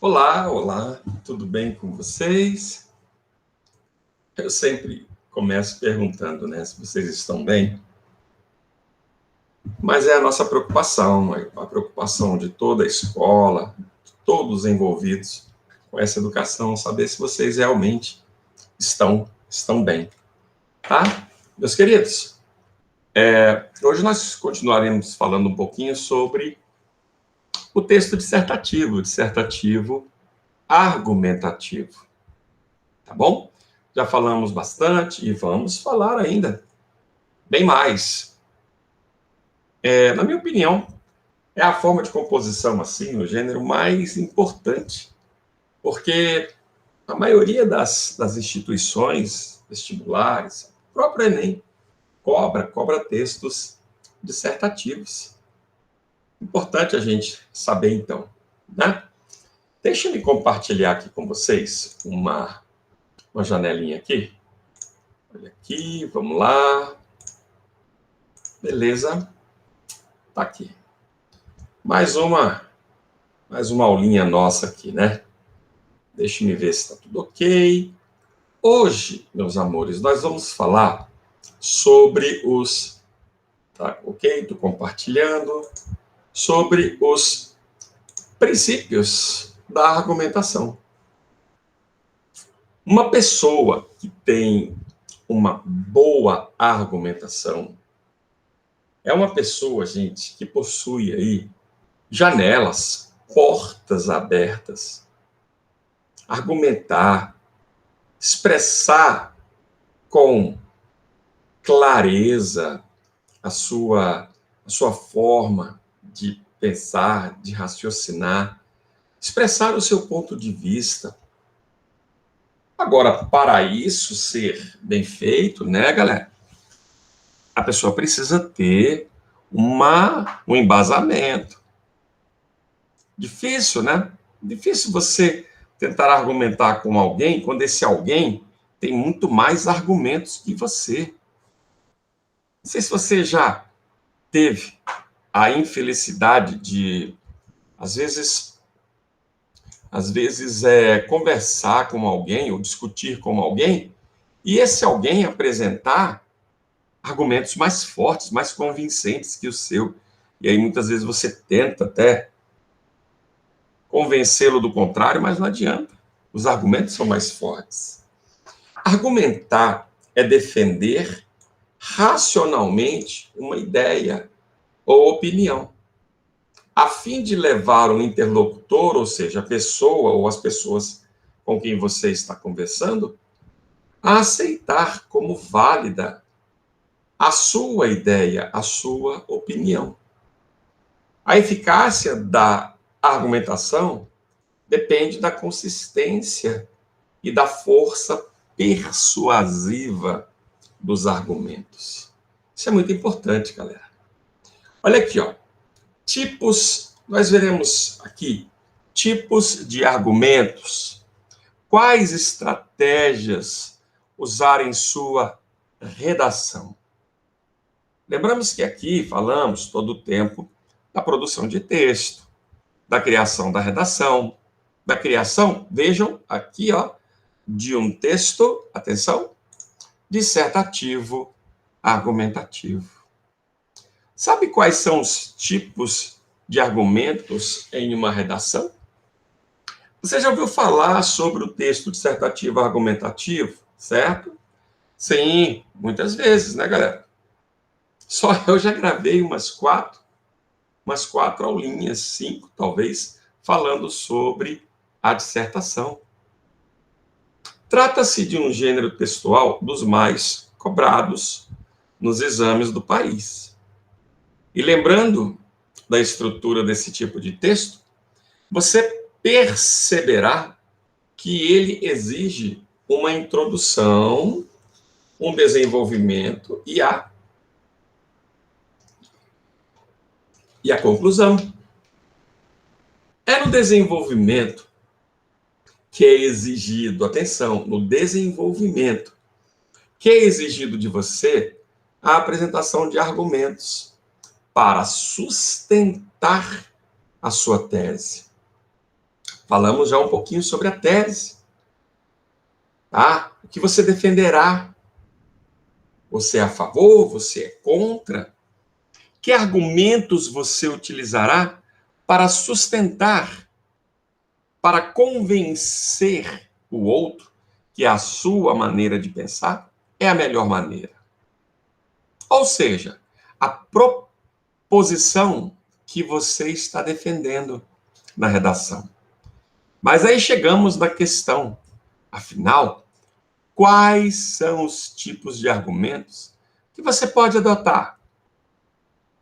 Olá, olá, tudo bem com vocês? Eu sempre começo perguntando, né, se vocês estão bem, mas é a nossa preocupação, a preocupação de toda a escola, de todos os envolvidos com essa educação, saber se vocês realmente estão bem, tá? Meus queridos, hoje nós continuaremos falando um pouquinho sobre o texto dissertativo argumentativo. Tá bom? Já falamos bastante e vamos falar ainda bem mais. Na minha opinião, é a forma de composição, assim, no gênero mais importante, porque a maioria das instituições vestibulares, o próprio Enem, cobra textos dissertativos. Importante a gente saber, então, né? Deixa eu compartilhar aqui com vocês uma janelinha aqui. Olha aqui, vamos lá. Beleza. Tá aqui. Mais uma aulinha nossa aqui, né? Deixa eu ver se está tudo ok. Hoje, meus amores, nós vamos falar sobre os... Tá ok? Estou compartilhando. Sobre os princípios da argumentação. Uma pessoa que tem uma boa argumentação é uma pessoa, gente, que possui aí janelas, portas abertas. Argumentar, expressar com clareza a sua forma de pensar, de raciocinar, expressar o seu ponto de vista. Agora, para isso ser bem feito, né, galera? A pessoa precisa ter um embasamento. Difícil, né? Difícil você tentar argumentar com alguém quando esse alguém tem muito mais argumentos que você. Não sei se você já teve a infelicidade de, às vezes conversar com alguém ou discutir com alguém e esse alguém apresentar argumentos mais fortes, mais convincentes que o seu. E aí muitas vezes você tenta até convencê-lo do contrário, mas não adianta. Os argumentos são mais fortes. Argumentar é defender racionalmente uma ideia ou opinião, a fim de levar o interlocutor, ou seja, a pessoa ou as pessoas com quem você está conversando, a aceitar como válida a sua ideia, a sua opinião. A eficácia da argumentação depende da consistência e da força persuasiva dos argumentos. Isso é muito importante, galera. Olha aqui, ó. Nós veremos aqui tipos de argumentos. Quais estratégias usar em sua redação? Lembramos que aqui falamos todo o tempo da produção de texto, da criação da redação, da criação, vejam aqui, ó, de um texto, atenção, dissertativo, argumentativo. Sabe quais são os tipos de argumentos em uma redação? Você já ouviu falar sobre o texto dissertativo argumentativo, certo? Sim, muitas vezes, né, galera? Só eu já gravei umas quatro aulinhas, 5 talvez, falando sobre a dissertação. Trata-se de um gênero textual dos mais cobrados nos exames do país. E lembrando da estrutura desse tipo de texto, você perceberá que ele exige uma introdução, um desenvolvimento e a conclusão. É no desenvolvimento que é exigido, atenção, no desenvolvimento, que é exigido de você a apresentação de argumentos para sustentar a sua tese. Falamos já um pouquinho sobre a tese. Tá? O que você defenderá? Você é a favor? Você é contra? Que argumentos você utilizará para sustentar, para convencer o outro que a sua maneira de pensar é a melhor maneira? Ou seja, a proposição que você está defendendo na redação. Mas aí chegamos na questão, afinal, quais são os tipos de argumentos que você pode adotar?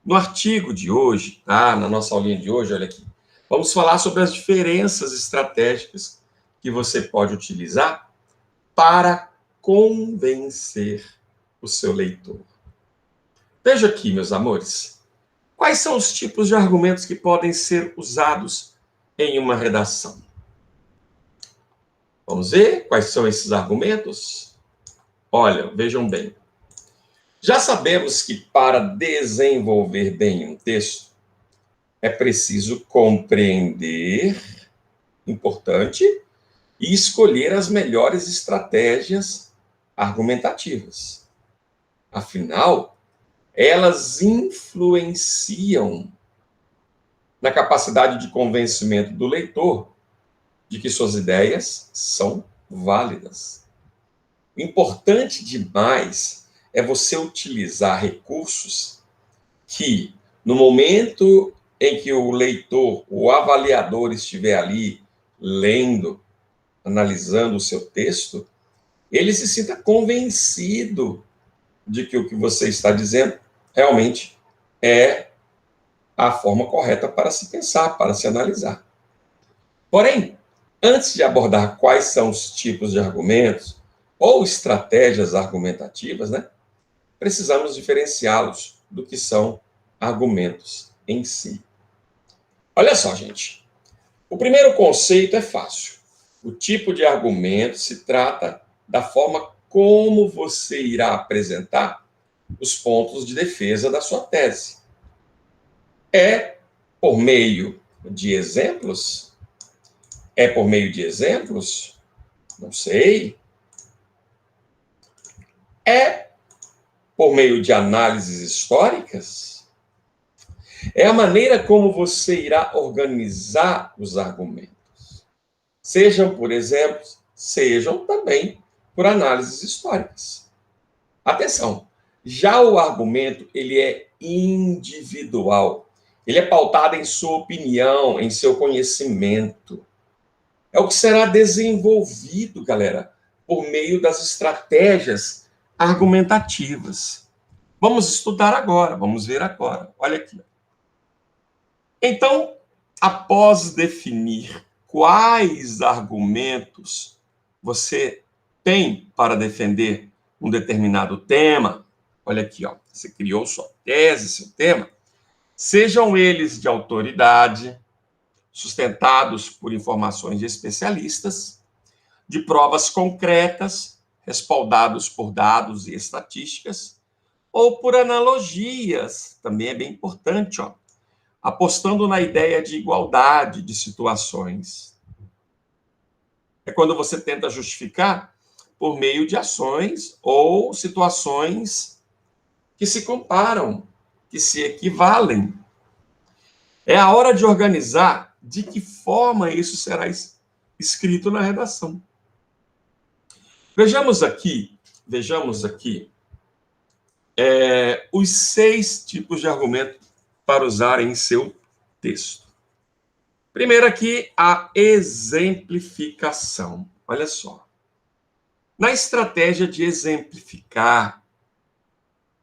No artigo de hoje, tá? Na nossa aulinha de hoje, olha aqui, vamos falar sobre as diferenças estratégicas que você pode utilizar para convencer o seu leitor. Veja aqui, meus amores, quais são os tipos de argumentos que podem ser usados em uma redação? Vamos ver quais são esses argumentos? Olha, vejam bem. Já sabemos que para desenvolver bem um texto, é preciso compreender, importante, e escolher as melhores estratégias argumentativas. Afinal, elas influenciam na capacidade de convencimento do leitor de que suas ideias são válidas. O importante demais é você utilizar recursos que, no momento em que o leitor, o avaliador estiver ali lendo, analisando o seu texto, ele se sinta convencido de que o que você está dizendo realmente é a forma correta para se pensar, para se analisar. Porém, antes de abordar quais são os tipos de argumentos ou estratégias argumentativas, né, precisamos diferenciá-los do que são argumentos em si. Olha só, gente. O primeiro conceito é fácil. O tipo de argumento se trata da forma como você irá apresentar os pontos de defesa da sua tese. É por meio de exemplos? É por meio de exemplos? Não sei. É por meio de análises históricas? É a maneira como você irá organizar os argumentos. Sejam por exemplos, sejam também por análises históricas. Atenção, já o argumento, ele é individual. Ele é pautado em sua opinião, em seu conhecimento. É o que será desenvolvido, galera, por meio das estratégias argumentativas. Vamos estudar agora, vamos ver agora. Olha aqui. Então, após definir quais argumentos você tem para defender um determinado tema, olha aqui, ó, você criou sua tese, seu tema, sejam eles de autoridade, sustentados por informações de especialistas, de provas concretas, respaldados por dados e estatísticas, ou por analogias, também é bem importante, ó, apostando na ideia de igualdade de situações. É quando você tenta justificar por meio de ações ou situações que se comparam, que se equivalem. É a hora de organizar de que forma isso será escrito na redação. Vejamos aqui os 6 tipos de argumento para usar em seu texto. Primeiro aqui, a exemplificação. Olha só. Na estratégia de exemplificar,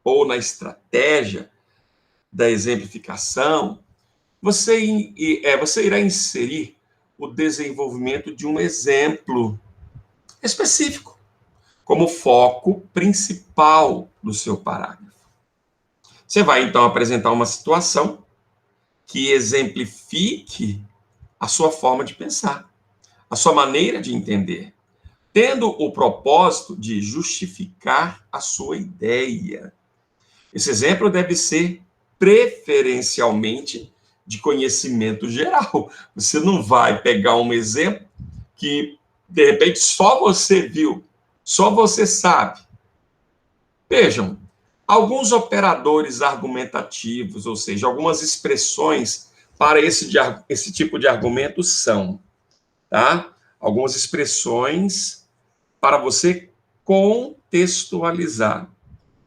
ou na estratégia da exemplificação, você irá inserir o desenvolvimento de um exemplo específico, como foco principal do seu parágrafo. Você vai, então, apresentar uma situação que exemplifique a sua forma de pensar, a sua maneira de entender, tendo o propósito de justificar a sua ideia. Esse exemplo deve ser preferencialmente de conhecimento geral. Você não vai pegar um exemplo que, de repente, só você viu, só você sabe. Vejam, alguns operadores argumentativos, ou seja, algumas expressões para esse tipo de argumento são, tá? Algumas expressões para você contextualizar.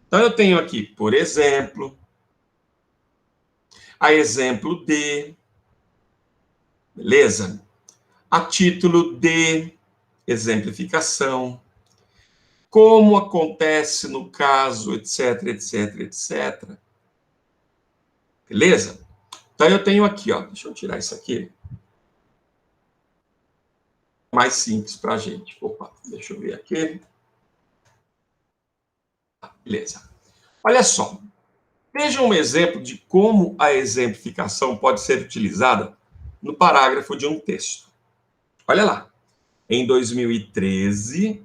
Então, eu tenho aqui, por exemplo, a exemplo de, beleza? A título de exemplificação, como acontece no caso, etc, etc, etc. Beleza? Então, eu tenho aqui, ó, deixa eu tirar isso aqui. Mais simples para a gente. Opa, deixa eu ver aqui. Beleza. Olha só. Veja um exemplo de como a exemplificação pode ser utilizada no parágrafo de um texto. Olha lá. Em 2013,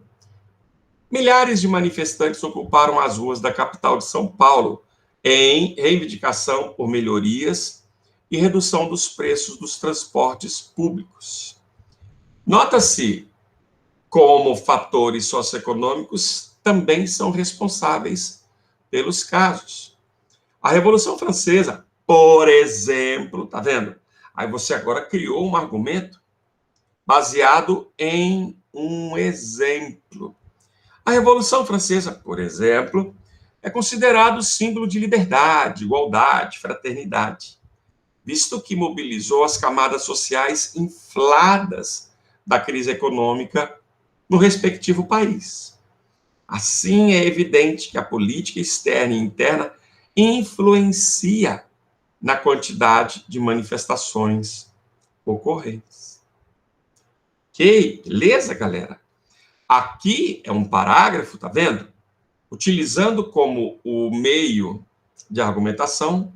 milhares de manifestantes ocuparam as ruas da capital de São Paulo em reivindicação por melhorias e redução dos preços dos transportes públicos. Nota-se como fatores socioeconômicos também são responsáveis pelos casos. A Revolução Francesa, por exemplo, tá vendo? Aí você agora criou um argumento baseado em um exemplo. A Revolução Francesa, por exemplo, é considerado símbolo de liberdade, igualdade, fraternidade, visto que mobilizou as camadas sociais infladas da crise econômica no respectivo país. Assim, é evidente que a política externa e interna influencia na quantidade de manifestações ocorrentes. Ok? Beleza, galera? Aqui é um parágrafo, tá vendo? Utilizando como o meio de argumentação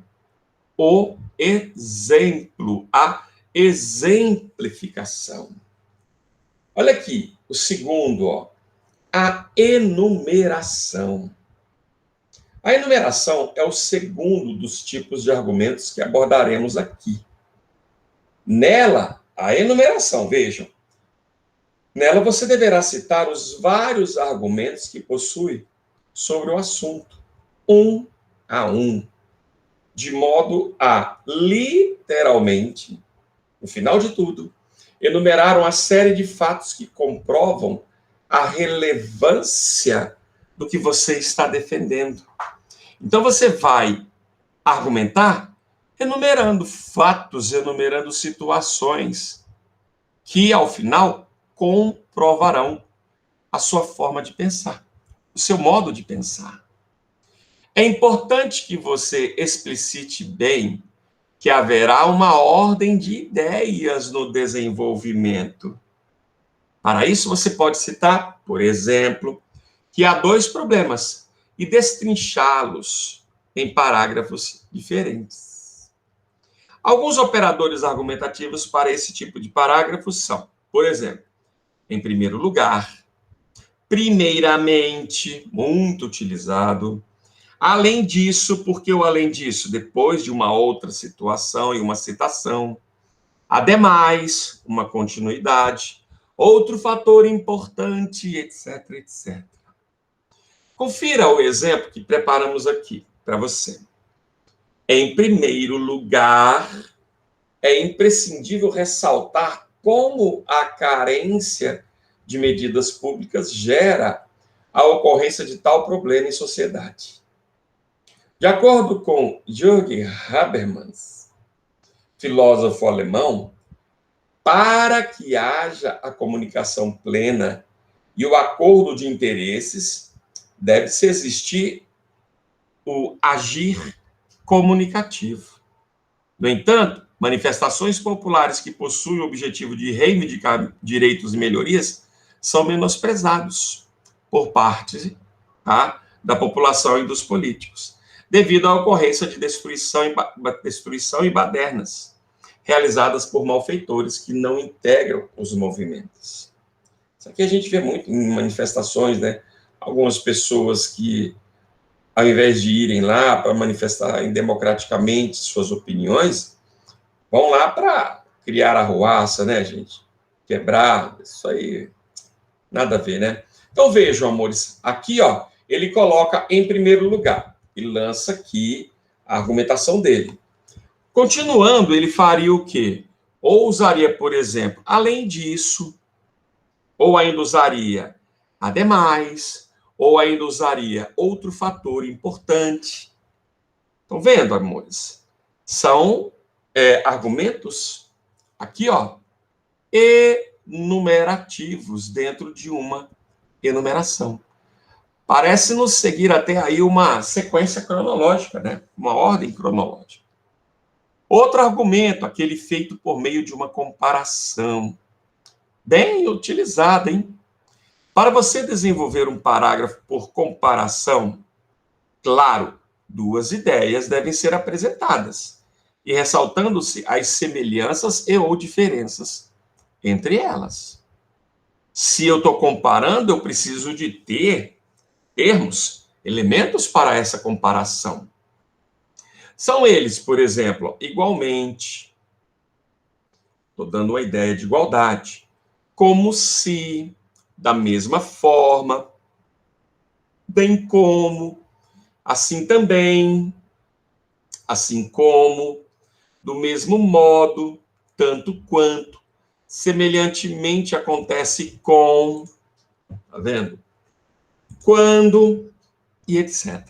o exemplo, a exemplificação. Olha aqui, o segundo, ó, a enumeração. A enumeração é o segundo dos tipos de argumentos que abordaremos aqui. Nela, a enumeração, vejam, nela você deverá citar os vários argumentos que possui sobre o assunto, um a um, de modo a, literalmente, no final de tudo, enumerar uma série de fatos que comprovam a relevância do que você está defendendo. Então, você vai argumentar enumerando fatos, enumerando situações que, ao final, comprovarão a sua forma de pensar, o seu modo de pensar. É importante que você explicite bem que haverá uma ordem de ideias no desenvolvimento. Para isso, você pode citar, por exemplo, que há dois problemas e destrinchá-los em parágrafos diferentes. Alguns operadores argumentativos para esse tipo de parágrafos são, por exemplo, em primeiro lugar, primeiramente, muito utilizado, além disso, porque o além disso, depois de uma outra situação e uma citação, ademais, uma continuidade, outro fator importante, etc, etc. Confira o exemplo que preparamos aqui para você. Em primeiro lugar, é imprescindível ressaltar como a carência de medidas públicas gera a ocorrência de tal problema em sociedade. De acordo com Jürgen Habermas, filósofo alemão, para que haja a comunicação plena e o acordo de interesses, deve-se existir o agir comunicativo. No entanto, manifestações populares que possuem o objetivo de reivindicar direitos e melhorias são menosprezados por parte, tá, da população e dos políticos, devido à ocorrência de destruição e badernas realizadas por malfeitores que não integram os movimentos. Isso aqui a gente vê muito em manifestações, né? Algumas pessoas que, ao invés de irem lá para manifestar democraticamente suas opiniões, vão lá para criar arruaça, né, gente? Quebrar, isso aí, nada a ver, né? Então vejam, amores, aqui, ó, ele coloca em primeiro lugar e lança aqui a argumentação dele. Continuando, ele faria o quê? Ou usaria, por exemplo, além disso, ou ainda usaria ademais, ou ainda usaria outro fator importante. Estão vendo, amores? São argumentos aqui, ó, enumerativos dentro de uma enumeração. Parece-nos seguir até aí uma sequência cronológica, né? Uma ordem cronológica. Outro argumento, aquele feito por meio de uma comparação. Bem utilizado, hein? Para você desenvolver um parágrafo por comparação, claro, duas ideias devem ser apresentadas, e ressaltando-se as semelhanças e ou diferenças entre elas. Se eu estou comparando, eu preciso de termos, elementos para essa comparação. São eles, por exemplo, igualmente. Estou dando uma ideia de igualdade. Como se, da mesma forma, bem como, assim também, assim como, do mesmo modo, tanto quanto, semelhantemente acontece com, tá vendo? Quando e etc.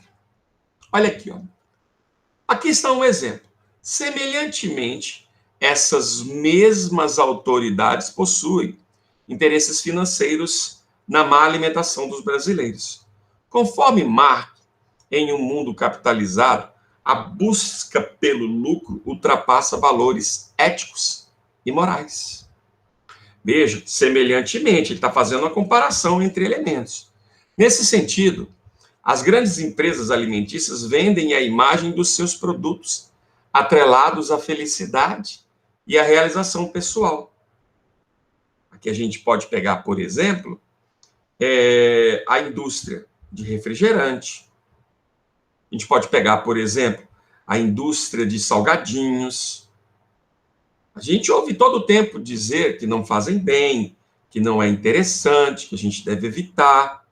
Olha aqui, ó. Aqui está um exemplo. Semelhantemente, essas mesmas autoridades possuem interesses financeiros na má alimentação dos brasileiros. Conforme Marx, em um mundo capitalizado, a busca pelo lucro ultrapassa valores éticos e morais. Veja, semelhantemente, ele está fazendo uma comparação entre elementos. Nesse sentido, as grandes empresas alimentícias vendem a imagem dos seus produtos, atrelados à felicidade e à realização pessoal. Aqui a gente pode pegar, por exemplo, a indústria de refrigerante. A gente pode pegar, por exemplo, a indústria de salgadinhos. A gente ouve todo o tempo dizer que não fazem bem, que não é interessante, que a gente deve evitar.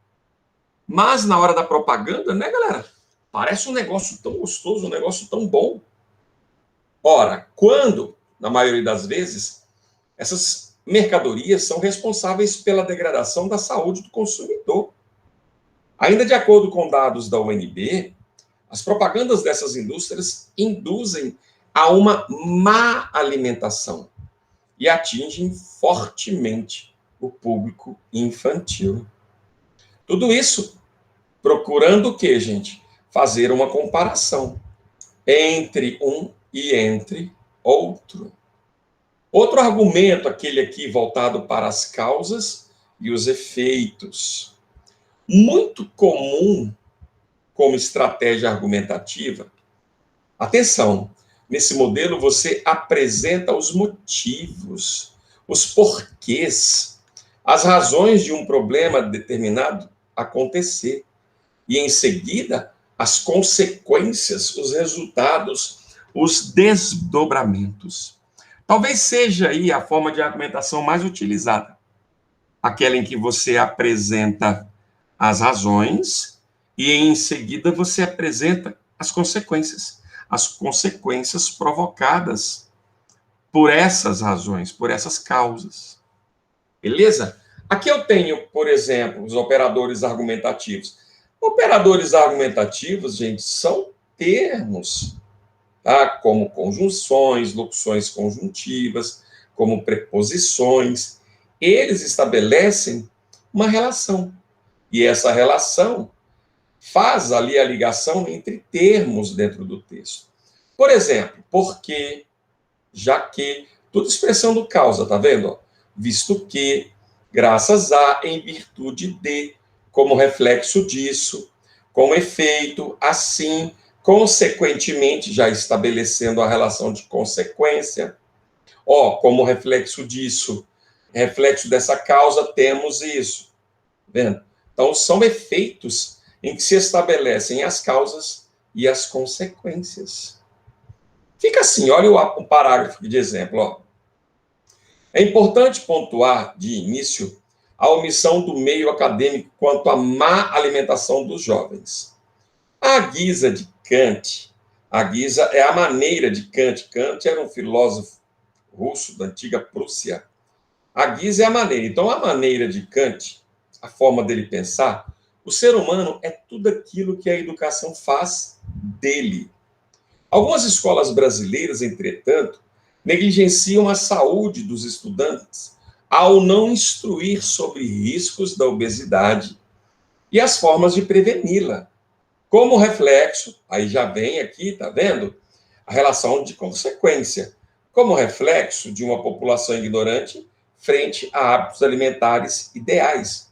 Mas na hora da propaganda, né, galera? Parece um negócio tão gostoso, um negócio tão bom. Ora, quando, na maioria das vezes, essas mercadorias são responsáveis pela degradação da saúde do consumidor. Ainda de acordo com dados da UNB, as propagandas dessas indústrias induzem a uma má alimentação e atingem fortemente o público infantil. Tudo isso procurando o quê, gente? Fazer uma comparação entre um e entre outro. Outro argumento, aquele aqui voltado para as causas e os efeitos. Muito comum como estratégia argumentativa. Atenção, nesse modelo você apresenta os motivos, os porquês, as razões de um problema determinado acontecer. E em seguida, as consequências, os resultados, os desdobramentos. Talvez seja aí a forma de argumentação mais utilizada, aquela em que você apresenta as razões e em seguida você apresenta as consequências provocadas por essas razões, por essas causas. Beleza? Aqui eu tenho, por exemplo, os operadores argumentativos. Operadores argumentativos, gente, são termos, tá? Como conjunções, locuções conjuntivas, como preposições. Eles estabelecem uma relação. E essa relação faz ali a ligação entre termos dentro do texto. Por exemplo, porque, já que, tudo expressão do causa, tá vendo? Visto que, graças a, em virtude de, como reflexo disso, com efeito, assim, consequentemente, já estabelecendo a relação de consequência. Como reflexo disso, reflexo dessa causa, temos isso. Vendo? Então, são efeitos em que se estabelecem as causas e as consequências. Fica assim, olha o parágrafo de exemplo, ó. É importante pontuar, de início, a omissão do meio acadêmico quanto à má alimentação dos jovens. A guisa de Kant, a guisa é a maneira de Kant. Kant era um filósofo russo da antiga Prússia. A guisa é a maneira. Então, a maneira de Kant, a forma dele pensar, o ser humano é tudo aquilo que a educação faz dele. Algumas escolas brasileiras, entretanto, negligenciam a saúde dos estudantes ao não instruir sobre riscos da obesidade e as formas de preveni-la. Como reflexo, aí já vem aqui, tá vendo? A relação de consequência. Como reflexo de uma população ignorante frente a hábitos alimentares ideais.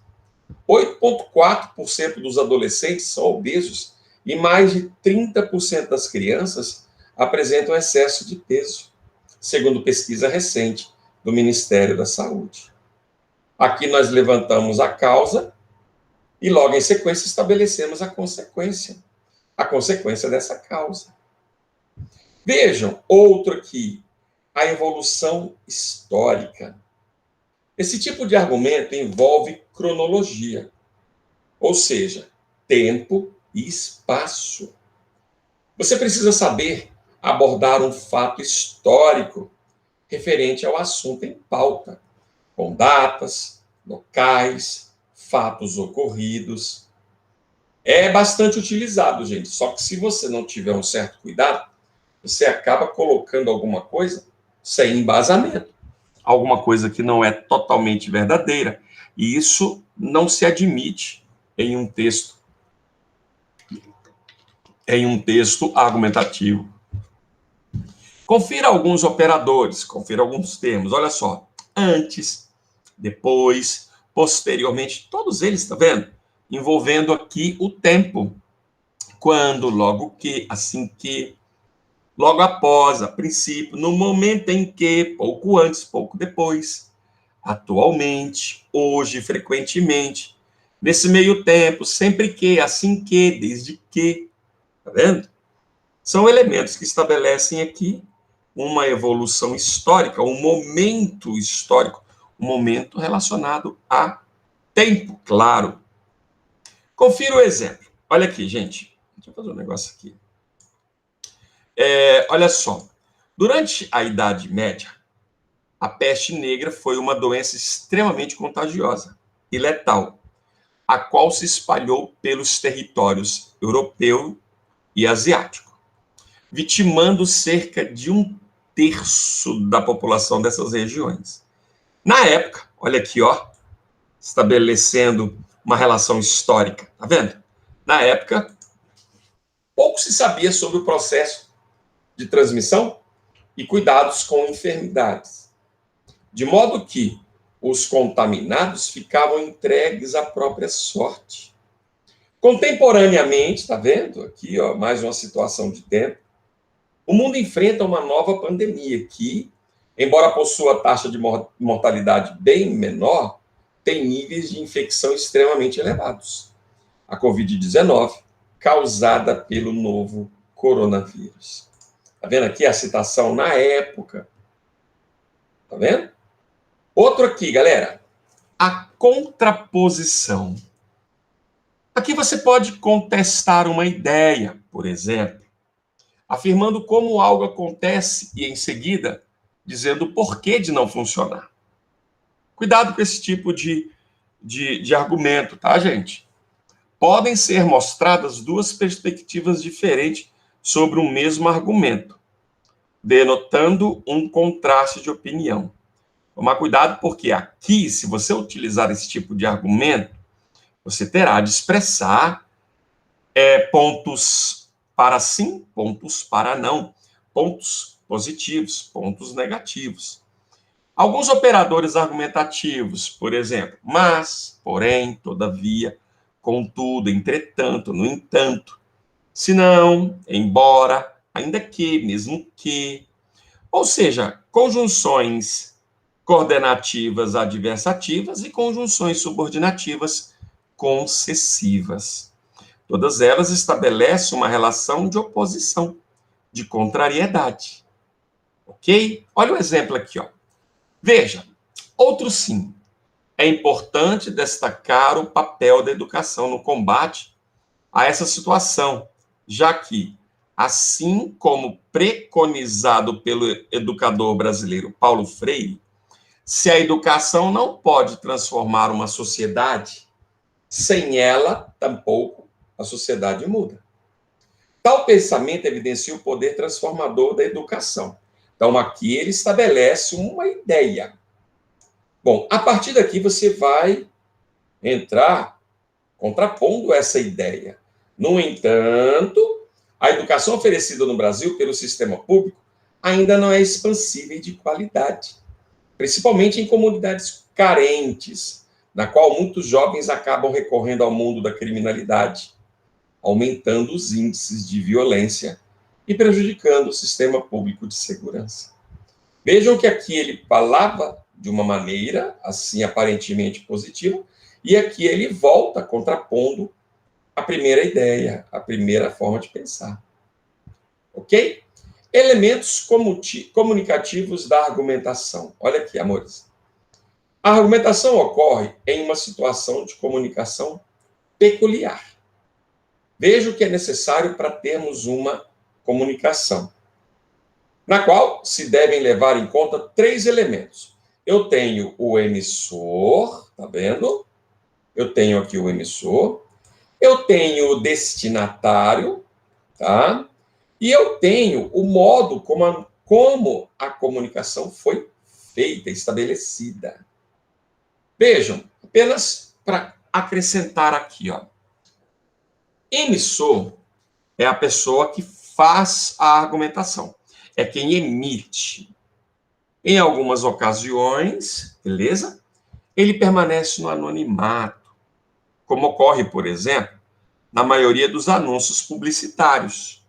8,4% dos adolescentes são obesos e mais de 30% das crianças apresentam excesso de peso, segundo pesquisa recente do Ministério da Saúde. Aqui nós levantamos a causa e logo em sequência estabelecemos a consequência dessa causa. Vejam, outro aqui, a evolução histórica. Esse tipo de argumento envolve cronologia, ou seja, tempo e espaço. Você precisa saber abordar um fato histórico referente ao assunto em pauta, com datas, locais, fatos ocorridos. É bastante utilizado, gente, só que se você não tiver um certo cuidado, você acaba colocando alguma coisa sem embasamento, alguma coisa que não é totalmente verdadeira, e isso não se admite em um texto argumentativo. Confira alguns operadores, confira alguns termos, olha só, antes, depois, posteriormente, todos eles, tá vendo? Envolvendo aqui o tempo. Quando, logo que, assim que, logo após, a princípio, no momento em que, pouco antes, pouco depois, atualmente, hoje, frequentemente, nesse meio tempo, sempre que, assim que, desde que, tá vendo? São elementos que estabelecem aqui uma evolução histórica, um momento histórico, um momento relacionado a tempo, claro. Confira o exemplo. Olha aqui, gente. Deixa eu fazer um negócio aqui. Olha só. Durante a Idade Média, a peste negra foi uma doença extremamente contagiosa e letal, a qual se espalhou pelos territórios europeu e asiático, vitimando cerca de 1/3 da população dessas regiões. Na época, olha aqui, ó, estabelecendo uma relação histórica, tá vendo? Na época, pouco se sabia sobre o processo de transmissão e cuidados com enfermidades, de modo que os contaminados ficavam entregues à própria sorte. Contemporaneamente, tá vendo? Aqui, ó, mais uma situação de tempo. O mundo enfrenta uma nova pandemia que, embora possua taxa de mortalidade bem menor, tem níveis de infecção extremamente elevados. A Covid-19, causada pelo novo coronavírus. Tá vendo aqui a citação na época? Tá vendo? Outro aqui, galera. A contraposição. Aqui você pode contestar uma ideia, por exemplo, afirmando como algo acontece e, em seguida, dizendo o porquê de não funcionar. Cuidado com esse tipo de argumento, tá, gente? Podem ser mostradas duas perspectivas diferentes sobre o mesmo argumento, denotando um contraste de opinião. Tomar cuidado, porque aqui, se você utilizar esse tipo de argumento, você terá de expressar pontos para sim, pontos para não, pontos positivos, pontos negativos. Alguns operadores argumentativos, por exemplo, mas, porém, todavia, contudo, entretanto, no entanto, se não, embora, ainda que, mesmo que, ou seja, conjunções coordenativas adversativas e conjunções subordinativas concessivas. Todas elas estabelecem uma relação de oposição, de contrariedade. Ok? Olha o exemplo aqui, ó. Veja, outro sim. É importante destacar o papel da educação no combate a essa situação, já que, assim como preconizado pelo educador brasileiro Paulo Freire, se a educação não pode transformar uma sociedade, sem ela, tampouco, a sociedade muda. Tal pensamento evidencia o poder transformador da educação. Então, aqui ele estabelece uma ideia. Bom, a partir daqui você vai entrar contrapondo essa ideia. No entanto, a educação oferecida no Brasil pelo sistema público ainda não é expansiva e de qualidade, principalmente em comunidades carentes, na qual muitos jovens acabam recorrendo ao mundo da criminalidade, aumentando os índices de violência e prejudicando o sistema público de segurança. Vejam que aqui ele falava de uma maneira, assim, aparentemente positiva, e aqui ele volta contrapondo a primeira ideia, a primeira forma de pensar. Ok? Elementos comunicativos da argumentação. Olha aqui, amores. A argumentação ocorre em uma situação de comunicação peculiar. Veja o que é necessário para termos uma comunicação, na qual se devem levar em conta 3 elementos. Eu tenho o emissor, tá vendo? Eu tenho aqui o emissor, eu tenho o destinatário, tá? E eu tenho o modo como a comunicação foi feita, estabelecida. Vejam, apenas para acrescentar aqui, ó. Emissor é a pessoa que faz a argumentação, é quem emite. Em algumas ocasiões, beleza? Ele permanece no anonimato, como ocorre, por exemplo, na maioria dos anúncios publicitários.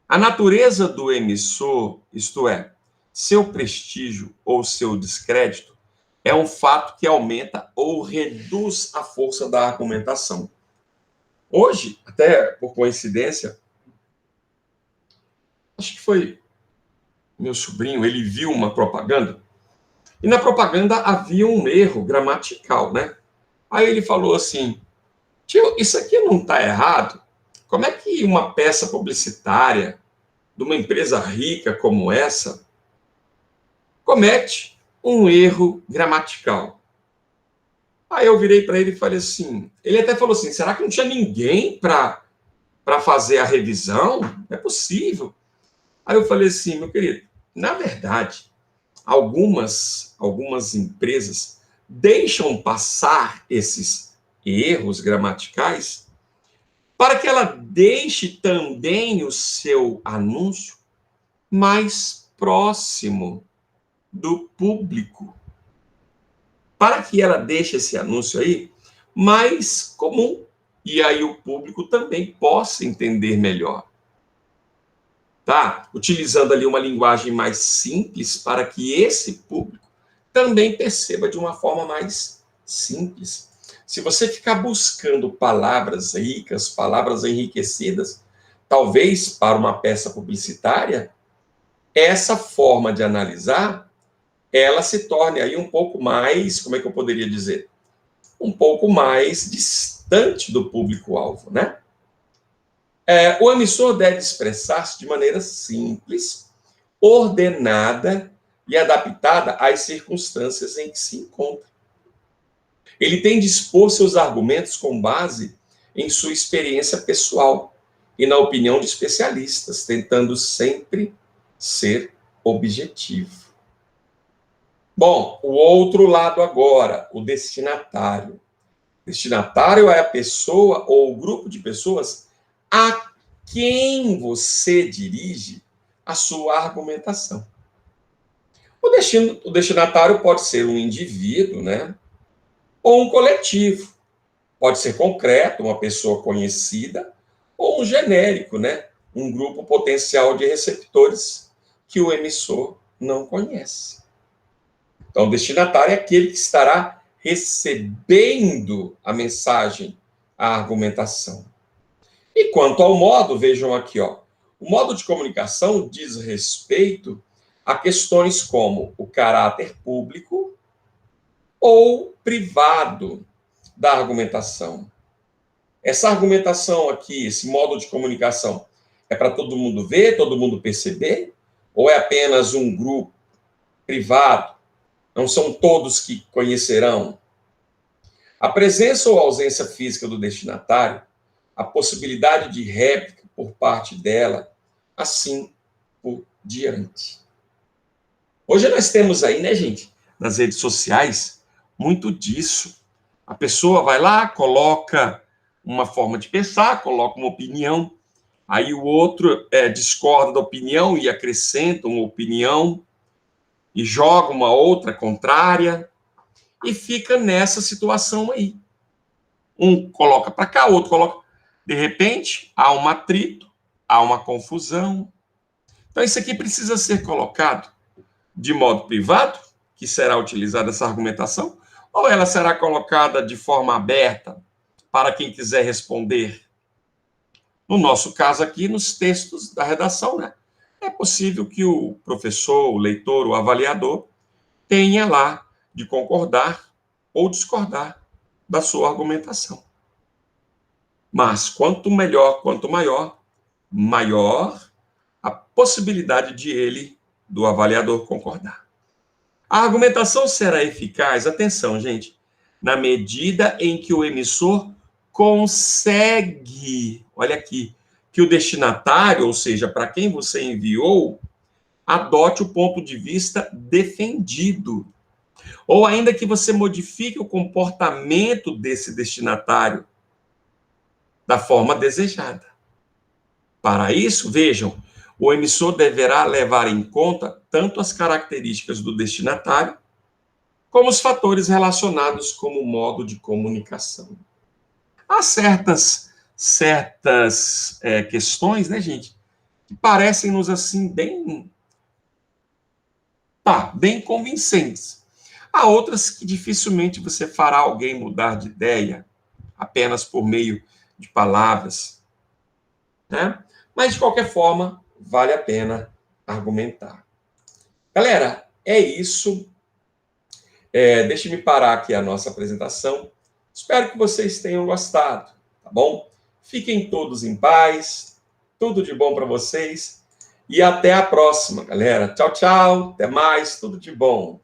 A natureza do emissor, isto é, seu prestígio ou seu descrédito, é um fato que aumenta ou reduz a força da argumentação. Hoje, até por coincidência, acho que foi meu sobrinho, ele viu uma propaganda, e na propaganda havia um erro gramatical, né? Aí ele falou assim, tio, isso aqui não está errado? Como é que uma peça publicitária de uma empresa rica como essa comete um erro gramatical? Aí eu virei para ele e falei assim, ele até falou assim, será que não tinha ninguém para fazer a revisão? Não é possível. Aí eu falei assim, meu querido, na verdade, algumas empresas deixam passar esses erros gramaticais para que ela deixe também o seu anúncio mais próximo do público. Para que ela deixe esse anúncio aí mais comum e aí o público também possa entender melhor. Tá? Utilizando ali uma linguagem mais simples para que esse público também perceba de uma forma mais simples. Se você ficar buscando palavras ricas, palavras enriquecidas, talvez para uma peça publicitária, essa forma de analisar, ela se torne aí um pouco mais, como é que eu poderia dizer? Um pouco mais distante do público-alvo, né? O emissor deve expressar-se de maneira simples, ordenada e adaptada às circunstâncias em que se encontra. Ele tem de expor seus argumentos com base em sua experiência pessoal e na opinião de especialistas, tentando sempre ser objetivo. Bom, o outro lado agora, o destinatário. Destinatário é a pessoa ou o grupo de pessoas a quem você dirige a sua argumentação. O destinatário pode ser um indivíduo, né? Ou um coletivo. Pode ser concreto, uma pessoa conhecida, ou um genérico, né? Um grupo potencial de receptores que o emissor não conhece. Então, o destinatário é aquele que estará recebendo a mensagem, a argumentação. E quanto ao modo, vejam aqui, ó, O modo de comunicação diz respeito a questões como o caráter público ou privado da argumentação. Essa argumentação aqui, esse modo de comunicação, é para todo mundo ver, todo mundo perceber? Ou é apenas um grupo privado? Não são todos que conhecerão? A presença ou ausência física do destinatário, a possibilidade de réplica por parte dela, assim por diante. Hoje nós temos aí, né, gente, nas redes sociais, muito disso. A pessoa vai lá, coloca uma forma de pensar, coloca uma opinião, aí o outro discorda da opinião e acrescenta uma opinião e joga uma outra contrária e fica nessa situação aí. Um coloca para cá, outro coloca. De repente, há um atrito, há uma confusão. Então, isso aqui precisa ser colocado de modo privado, que será utilizada essa argumentação, ou ela será colocada de forma aberta para quem quiser responder? No nosso caso aqui, nos textos da redação, né? É possível que o professor, o leitor, o avaliador tenha lá de concordar ou discordar da sua argumentação. Mas quanto melhor, quanto maior, maior a possibilidade de ele, do avaliador, concordar. A argumentação será eficaz, atenção, gente, na medida em que o emissor consegue, olha aqui, que o destinatário, ou seja, para quem você enviou, adote o ponto de vista defendido. Ou ainda que você modifique o comportamento desse destinatário da forma desejada. Para isso, vejam, o emissor deverá levar em conta tanto as características do destinatário, como os fatores relacionados como modo de comunicação. Há certas questões, né, gente, que parecem-nos assim bem convincentes. Há outras que dificilmente você fará alguém mudar de ideia apenas por meio de palavras, né? Mas, de qualquer forma, vale a pena argumentar. Galera, é isso. Deixe-me parar aqui a nossa apresentação. Espero que vocês tenham gostado, tá bom? Fiquem todos em paz, tudo de bom para vocês e até a próxima, galera. Tchau, tchau, até mais, tudo de bom.